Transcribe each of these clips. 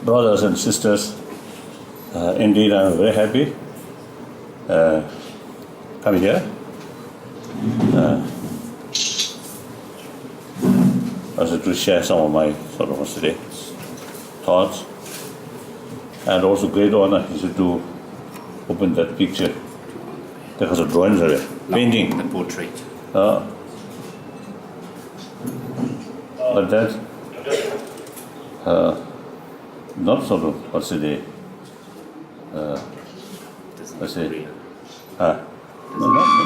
brothers and sisters, indeed I am very happy coming here. Also to share some of my sort of today thoughts, and also great honor is to open that picture. That was a drawing, painting. The portrait. But that not sort of what's the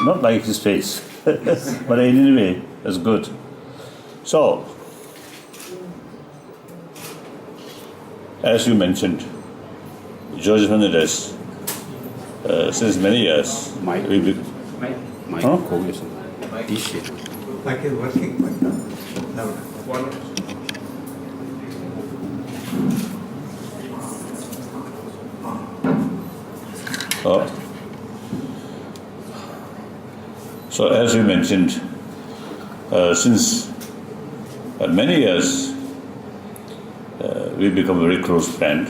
not like his face, but anyway, that's good. So, as you mentioned, George Fernandez, since many years, My Huh? cognition. This shit. Like it's working, but no. So as you mentioned, since many years, we become a very close friend,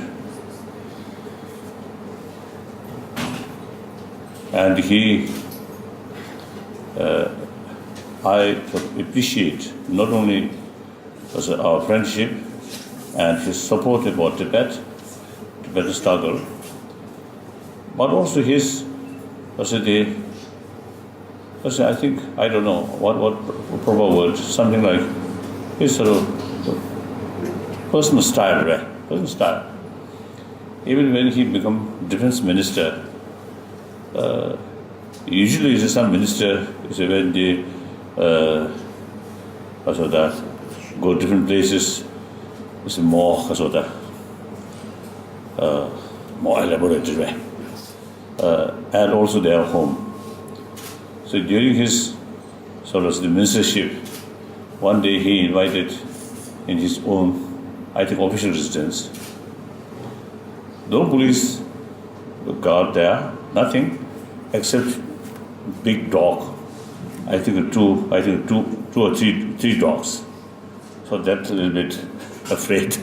and I appreciate not only our friendship and his support about Tibetan struggle, but also his, I think, I don't know what proper word, something like his sort of personal style, right? Personal style. Even when he become defense minister, usually some minister when they go different places, it's more more elaborated way, and also their home. So during his sort of the ministership, one day he invited in his own, I think, official residence. No police guard there, nothing except big dog. I think two or three dogs. So that's a little bit afraid.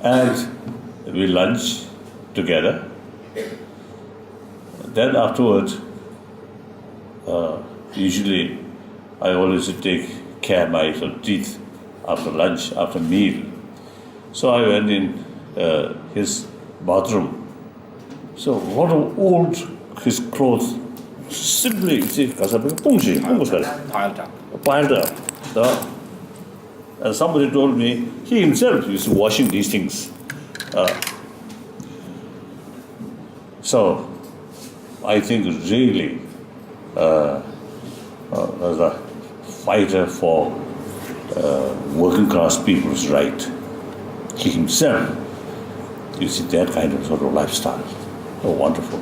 And we lunch together. Then afterwards, usually I always take care of my teeth after lunch, after meal. So I went in his bathroom. So what old his clothes simply piled up. And somebody told me he himself is washing these things. So I think really as a fighter for working class people's right, he himself, you see that kind of sort of lifestyle. Oh, wonderful.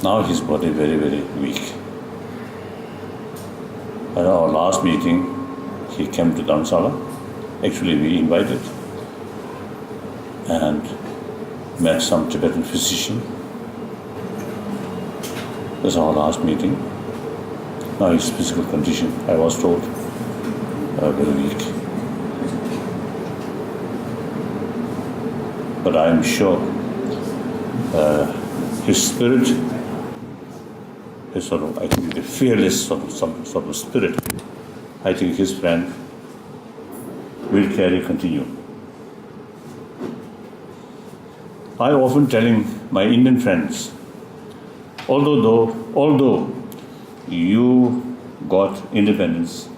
Now his body very, very weak. At our last meeting, he came to Dharamsala. Actually, we invited and met some Tibetan physician. That's our last meeting. Now his physical condition, I was told, very weak. But I am sure his spirit, his sort of, I think, the fearless sort of spirit, I think his friend will continue. I often telling my Indian friends, although you got independence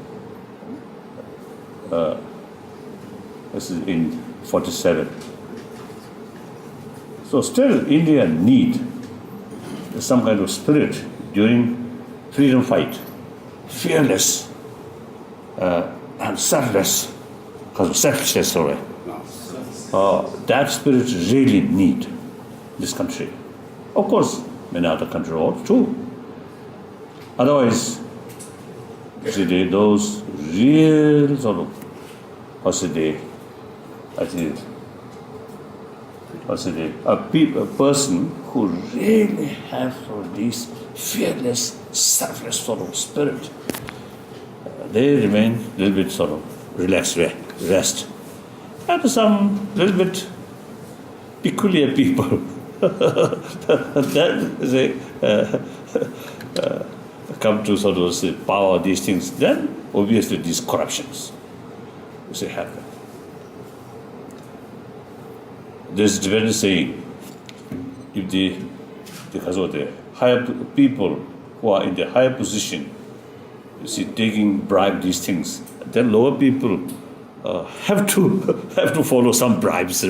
this is in 47, so still India need some kind of spirit during freedom fight, fearless and selfless, because selfless, sorry. That spirit really need this country. Of course, many other countries also too. Otherwise, those real sort of, a person who really have this fearless, selfless sort of spirit, they remain a little bit sort of relaxed way, rest. And some little bit peculiar people then they come to sort of say, power, these things, then obviously these corruptions happen. There's a very saying, if because of the higher people who are in the higher position, you see, taking bribe, these things, then lower people have to follow some bribes.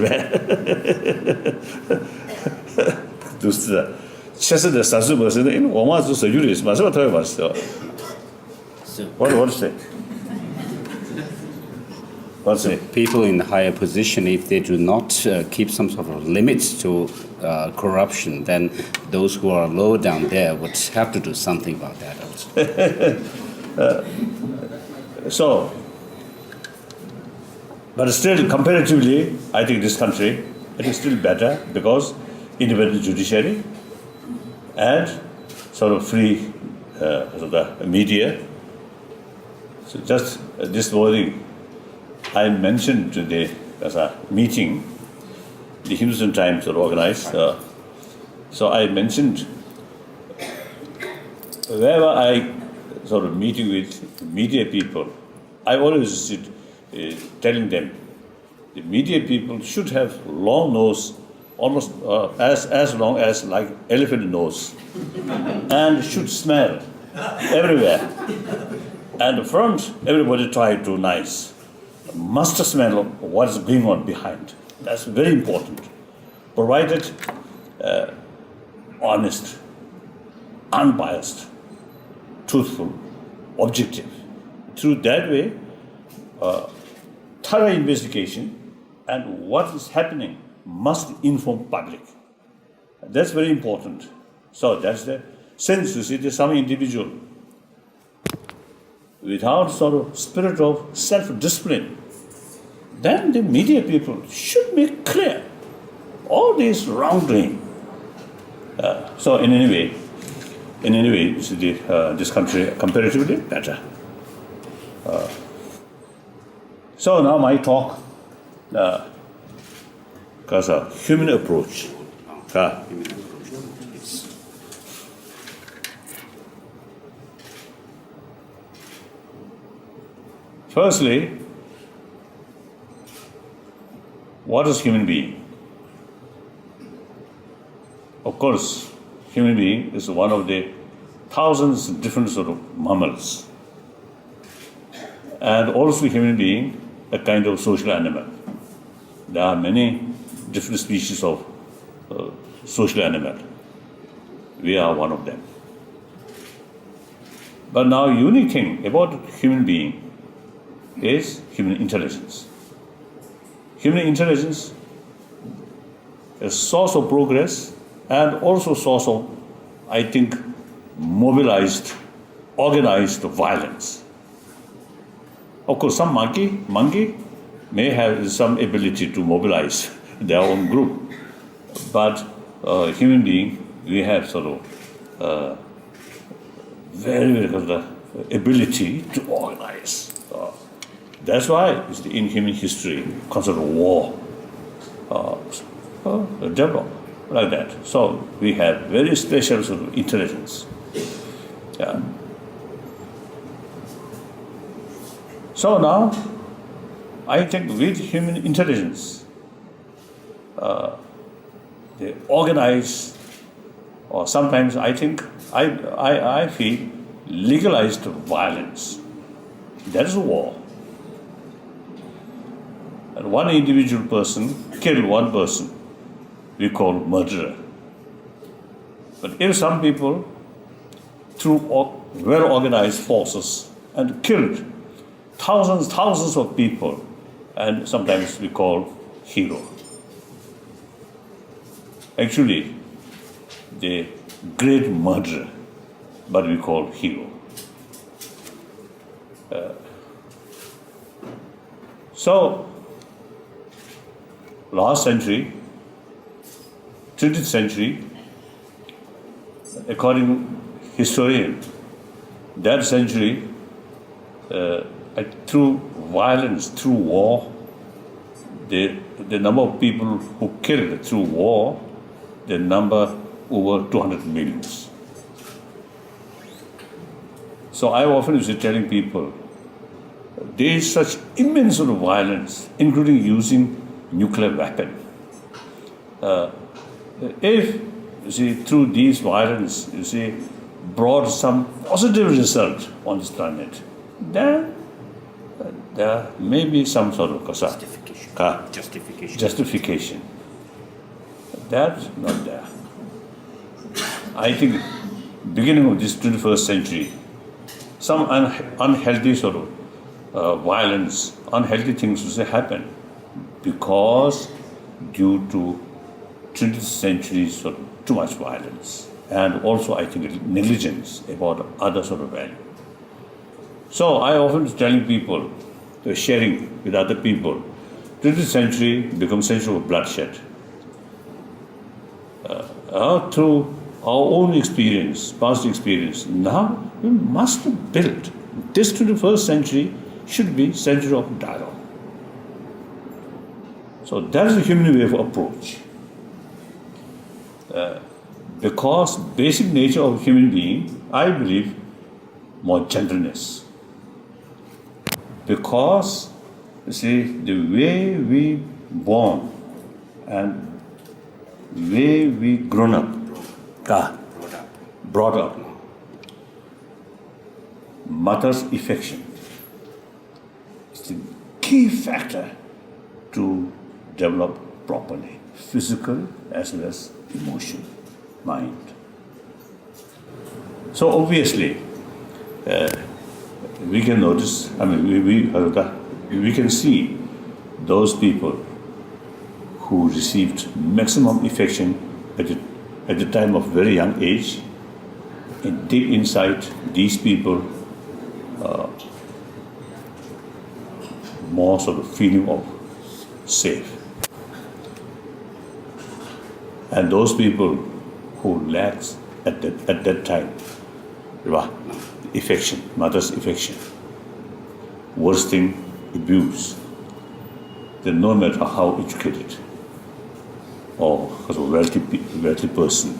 최선의 사수버스는 오마주 서유리스 마지막 타고 봤어. What is it? What's it? People in higher position, if they do not keep some sort of limits to corruption, then those who are low down there would have to do something about that also. So, but still, comparatively, I think this country, it is still better because independent judiciary and sort of free media. So just this morning, I mentioned to the as a meeting, the Hindustan Times organized. So I mentioned wherever I sort of meeting with media people, I always telling them the media people should have long nose, almost as long as like elephant nose, and should smell everywhere. And the front, everybody try to nice. Must smell what is going on behind. That's very important. Provided honest, unbiased, truthful, objective. Through that way, thorough investigation and what is happening must inform public. That's very important. So that's the sense, you see, there's some individual without sort of spirit of self-discipline, then the media people should make clear all this wrongdoing. So in any way, you see, this country comparatively better. So now my talk, because a human approach. Firstly, what is human being? Of course, human being is one of the thousands of different sort of mammals. And also human being, a kind of social animal. There are many different species of social animal. We are one of them. But now unique thing about human being is human intelligence. Human intelligence is source of progress and also source of, I think, mobilized, organized violence. Of course, some monkey may have some ability to mobilize their own group, but human being, we have sort of very ability to organize. That's why in human history, concept of war developed like that. So we have very special sort of intelligence. Yeah. So now, I think with human intelligence, they organize, or sometimes I think, I feel legalized violence. That is war. And one individual person killed one person, we call murderer. But if some people, through well-organized forces, and killed thousands of people, and sometimes we call hero. Actually, the great murderer, but we call hero. So, last century, 20th century, according to historian, that century, through violence through war, the number of people who killed through war, the number over 200 millions. So I often used to telling people, there is such immense sort of violence, including using nuclear weapon. If, you see, through these violence, you see, brought some positive result on this planet, then there may be some sort of justification. That's not there. I think beginning of this 21st century, some unhealthy sort of violence, unhealthy things will happen because due to 20th century sort of too much violence, and also I think negligence about other sort of value. So I often telling people, sharing with other people, 20th century becomes century of bloodshed. Through our own experience, past experience, now we must build. This 21st century should be century of dialogue. So that's the human way of approach. Because basic nature of human being, I believe, more gentleness. Because, you see, the way we born and way we grown up, brought up, mother's affection is the key factor to develop properly, physical as well as emotion, mind. So obviously, we can notice, we can see those people who received maximum affection at the time of very young age. And deep inside, these people more sort of feeling of safe. And those people who lacks at that time affection, mother's affection, worst thing, abuse. Then no matter how educated or as a wealthy person,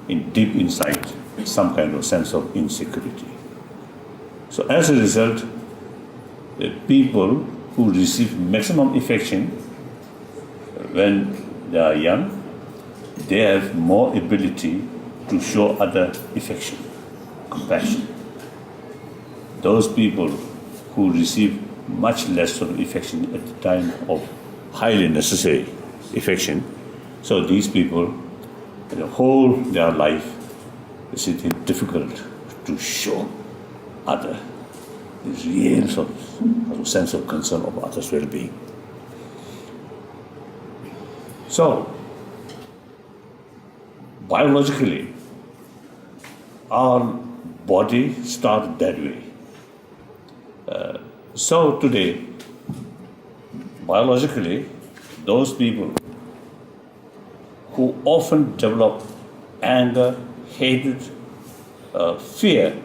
in deep inside, some kind of sense of insecurity. So as a result, the people who receive maximum affection when they are young, they have more ability to show other affection, compassion. Those people who receive much less sort of affection at the time of highly necessary affection, so these people, the whole their life, is it difficult to show other the real sort of sense of concern of others' well-being. So, biologically, our body started that way. So today, biologically, those people who often develop anger, hatred, fear,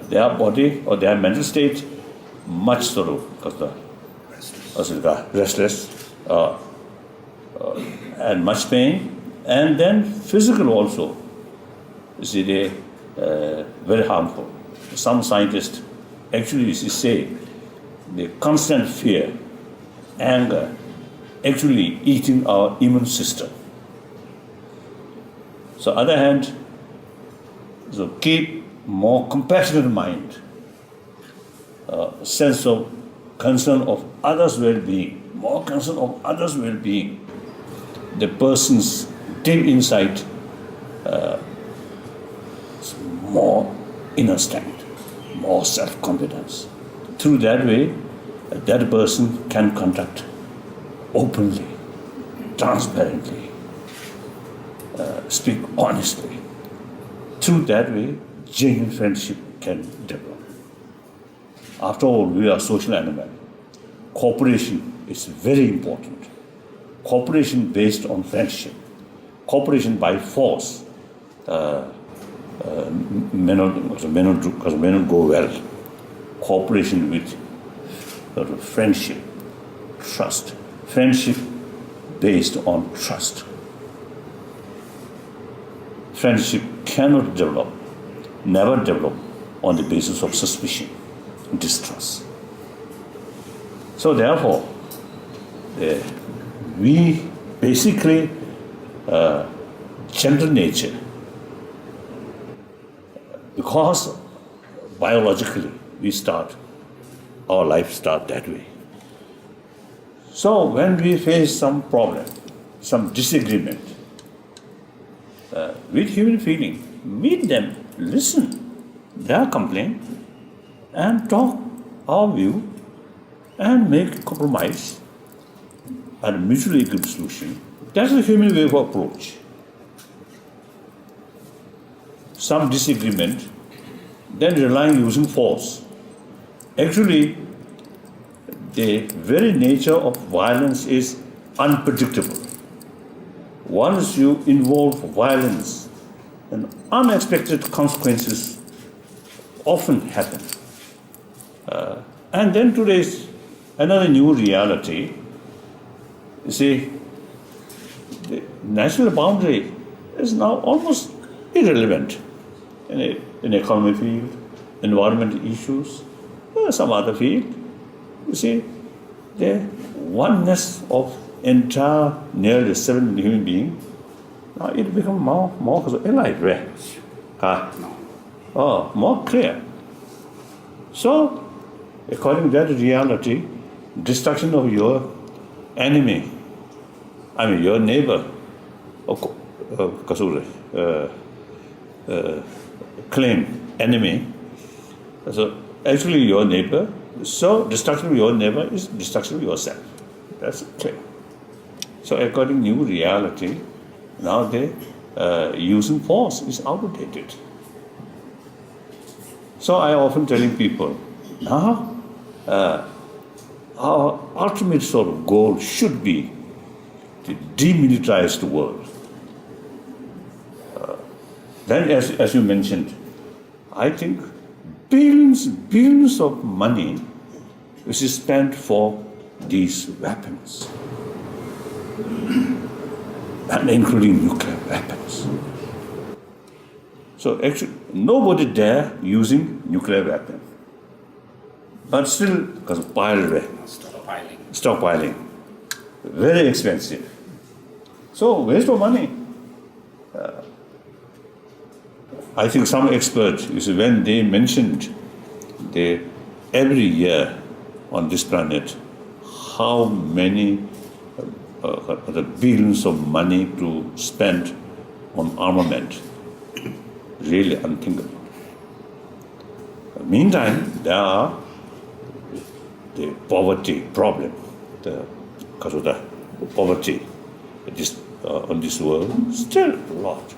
their body or their mental state much sort of restless and much pain, and then physical also. You see, they very harmful. Some scientists actually say the constant fear, anger, actually eating our immune system. So other hand, so keep more compassionate mind, sense of concern of others' well-being, more concern of others' well-being. The person's deep inside more inner strength, more self-confidence. Through that way, that person can conduct openly, transparently, speak honestly. Through that way, genuine friendship can develop. After all, we are social animal. Cooperation is very important. Cooperation based on friendship. Cooperation by force may not go well. Cooperation with sort of friendship, trust, friendship based on trust. Friendship cannot develop, never develop on the basis of suspicion, distrust. So therefore, we basically, gender nature, because biologically our life start that way. So when we face some problem, some disagreement, with human feeling, meet them, listen their complaint, and talk our view, and make a compromise and mutually agreed solution. That's the human way of approach. Some disagreement, then relying using force. Actually, the very nature of violence is unpredictable. Once you involve violence, then unexpected consequences often happen. And then today's another new reality. You see, the national boundary is now almost irrelevant in economic field, environmental issues, or some other field. You see, the oneness of entire nearly 7 million human beings, now it becomes more alive, right? More clear. So, according to that reality, destruction of your enemy, your neighbor, claim enemy, so actually your neighbor, so destruction of your neighbor is destruction of yourself. That's clear. So according to new reality, now the using force is outdated. So I often telling people, now our ultimate sort of goal should be to demilitarize the world. Then as you mentioned, I think billions of money which is spent for these weapons, and including nuclear weapons. So actually, nobody there using nuclear weapon, but still because of stockpiling, very expensive. So waste of money. I think some experts, when they mentioned every year on this planet, how many the billions of money to spend on armament, really unthinkable. Meantime, there are the poverty problem, because of the poverty on this world, still a lot.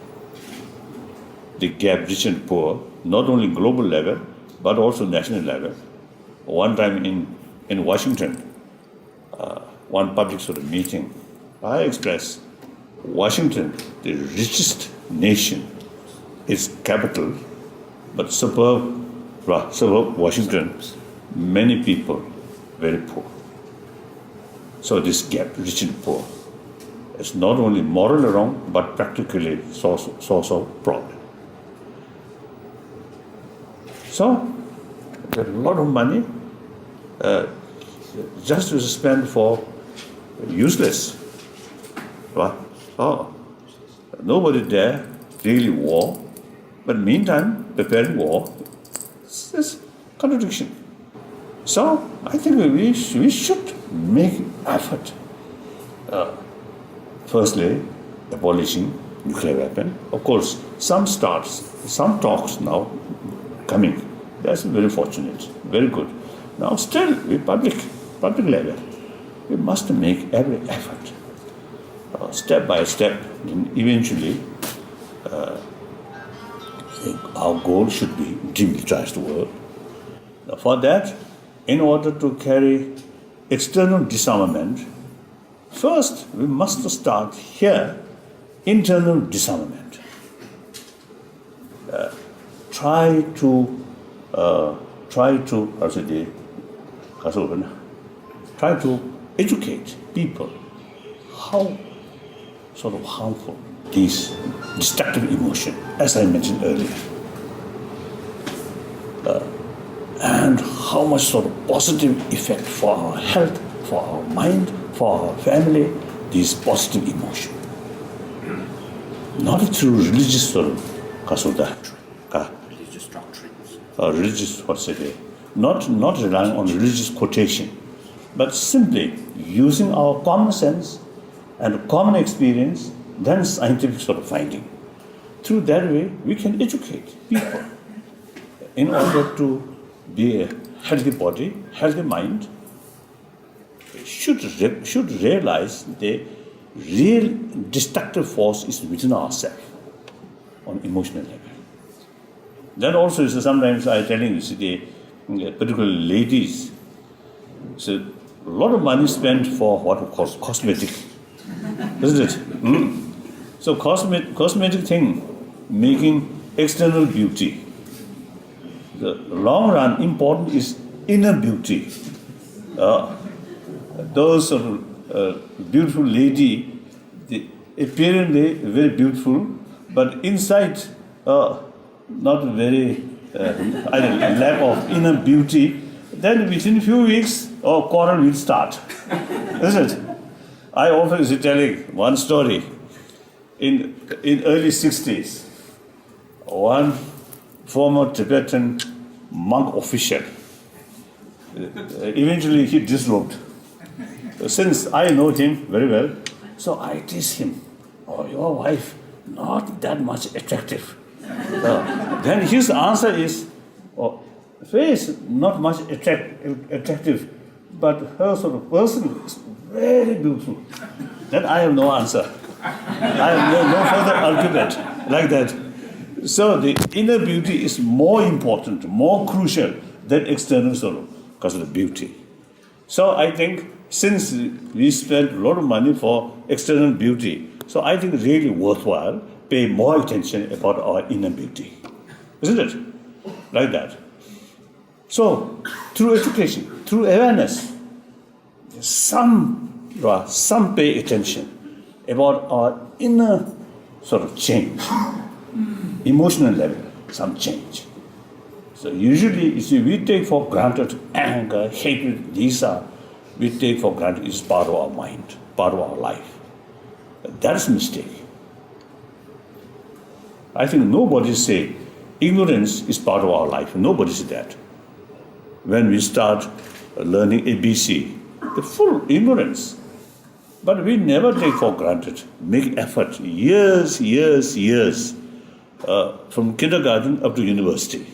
The gap rich and poor, not only global level, but also national level. One time in Washington, one public sort of meeting, I expressed, Washington, the richest nation, is capital, but suburb Washington, many people very poor. So this gap, rich and poor, is not only morally wrong, but practically source of problem. So, there's a lot of money just to spend for useless. Right? Nobody there really war, but meantime preparing war is contradiction. So I think we should make effort. Firstly, abolishing nuclear weapon. Of course, some talks now coming. That's very fortunate, very good. Now still, with public level, we must make every effort, step by step, and eventually our goal should be demilitarize the world. Now for that, in order to carry external disarmament, first we must start here, internal disarmament. Try to try to educate people how sort of harmful these destructive emotion, as I mentioned earlier, and how much sort of positive effect for our health, for our mind, for our family, these positive emotion. Not through religious sort of Religious doctrines. religious what's it? Not relying on religious quotation, but simply using our common sense and common experience, then scientific sort of finding. Through that way, we can educate people in order to be a healthy body, healthy mind, should realize the real destructive force is within ourselves on emotional level. Then also, sometimes I telling particularly ladies, so a lot of money spent for what we call cosmetic, isn't it? So cosmetic thing, making external beauty. The long run important is inner beauty. Those beautiful lady, apparently very beautiful, but inside not very lack of inner beauty. Then within few weeks, quarrel will start, isn't it? I often is telling one story. In early 60s, one former Tibetan monk official, eventually he disrobed. Since I know him very well, so I tease him, "Oh, your wife not that much attractive." Then his answer is, "Oh, face not much attractive, but her sort of person is very beautiful." Then I have no answer. I have no further argument like that. So the inner beauty is more important, more crucial than external sorrow because of the beauty. So I think since we spend a lot of money for external beauty, so I think it's really worthwhile pay more attention about our inner beauty. Isn't it? Like that. So through education, through awareness, some pay attention about our inner sort of change, emotional level, some change. So usually, you see, we take for granted anger, hatred, we take for granted it's part of our mind, part of our life. That's a mistake. I think nobody say ignorance is part of our life. Nobody says that. When we start learning ABC, the full ignorance. But we never take for granted, make effort, years, from kindergarten up to university.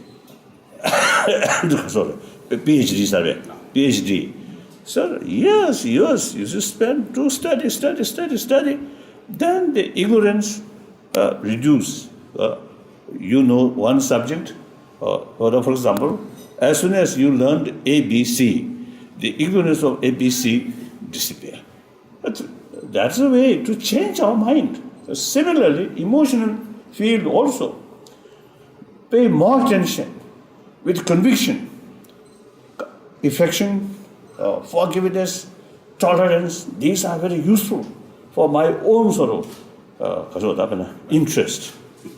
Sorry, PhD. So years, you just spend to study. Then the ignorance reduce. You know one subject, for example, as soon as you learned ABC, the ignorance of ABC disappear. But that's a way to change our mind. So similarly, emotional field also. Pay more attention with conviction, affection, forgiveness, tolerance. These are very useful for my own sort of interest,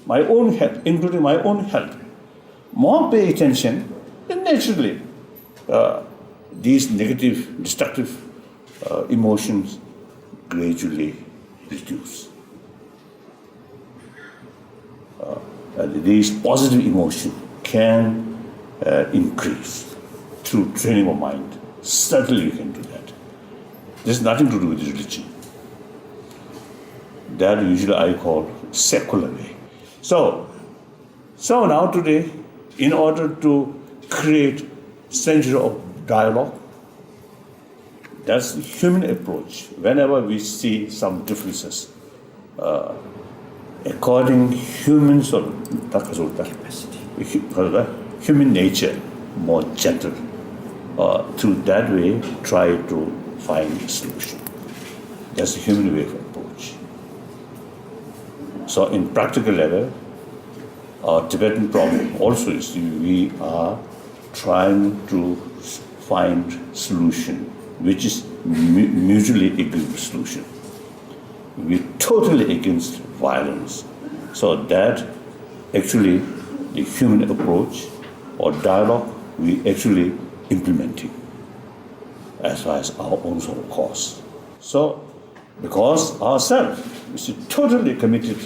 my own health, including my own health. More pay attention, then naturally these negative, destructive emotions gradually reduce. And these positive emotions can increase through training of mind. Certainly you can do that. There's nothing to do with religion. That usually I call secular way. So now today, in order to create century of dialogue, that's the human approach. Whenever we see some differences, according human sort of capacity, human nature, more gentle. Through that way, try to find a solution. That's the human way of approach. So in practical level, our Tibetan problem also is we are trying to find solution which is mutually agreeable solution. We're totally against violence. So that actually the human approach or dialogue we actually implementing as far as our own sort of cause. So because ourselves is a totally committed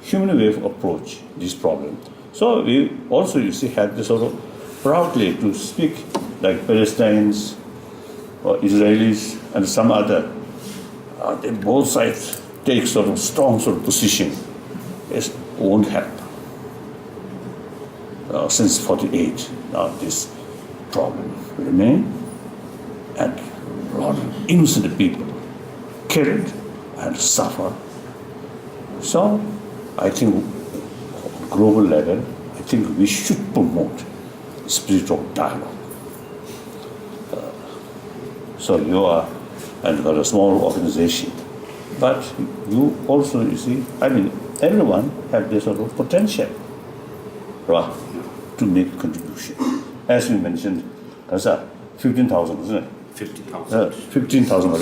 human way of approach this problem. So we also, you see, had this sort of proudly to speak like Palestinians or Israelis and some other. They both sides take sort of strong sort of position. It won't help. Since 48, now this problem remain, and a lot of innocent people killed and suffer. So I think on global level, I think we should promote spiritual dialogue. So you are, and you got a small organization, but you also, you see, I mean, everyone have this sort of potential, right, to make contribution. As we mentioned, 15,000, isn't it? 50,000. 15,000.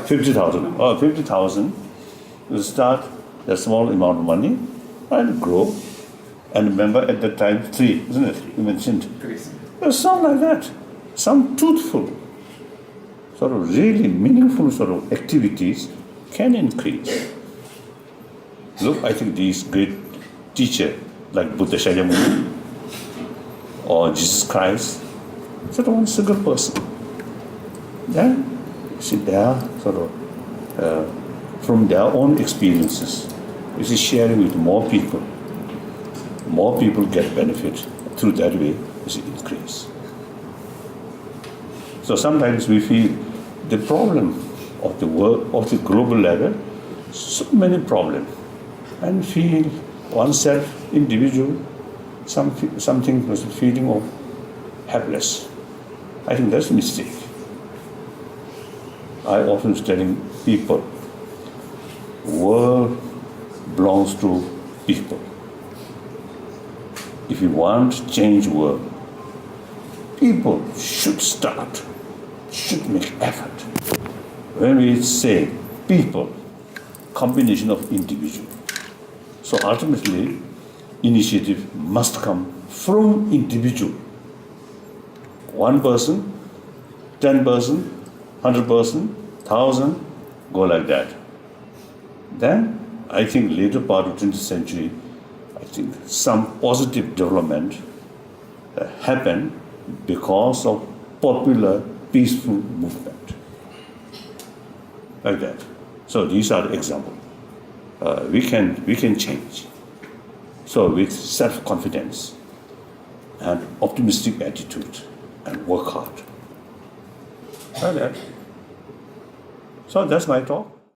50,000. Oh, 50,000. You start a small amount of money and grow. And remember at that time, 3, isn't it? You mentioned. Some like that. Some truthful, sort of really meaningful sort of activities can increase. Look, I think these great teachers like Buddha Shakyamuni or Jesus Christ, sort of one single person. Then, you see, they are sort of from their own experiences. You see, sharing with more people get benefit through that way. You see, increase. So sometimes we feel the problem of the world, of the global level, so many problems, and feel oneself individual, something was a feeling of helpless. I think that's a mistake. I often telling people, world belongs to people. If you want to change world, people should start, should make effort. When we say people, combination of individual. So ultimately, initiative must come from individual. 1 person, 10 person, 100 person, 1,000, go like that. Then, I think later part of 20th century, I think some positive development happened because of popular peaceful movement. Like that. So these are the examples. We can change. So with self-confidence and optimistic attitude and work hard. Like that. So that's my talk.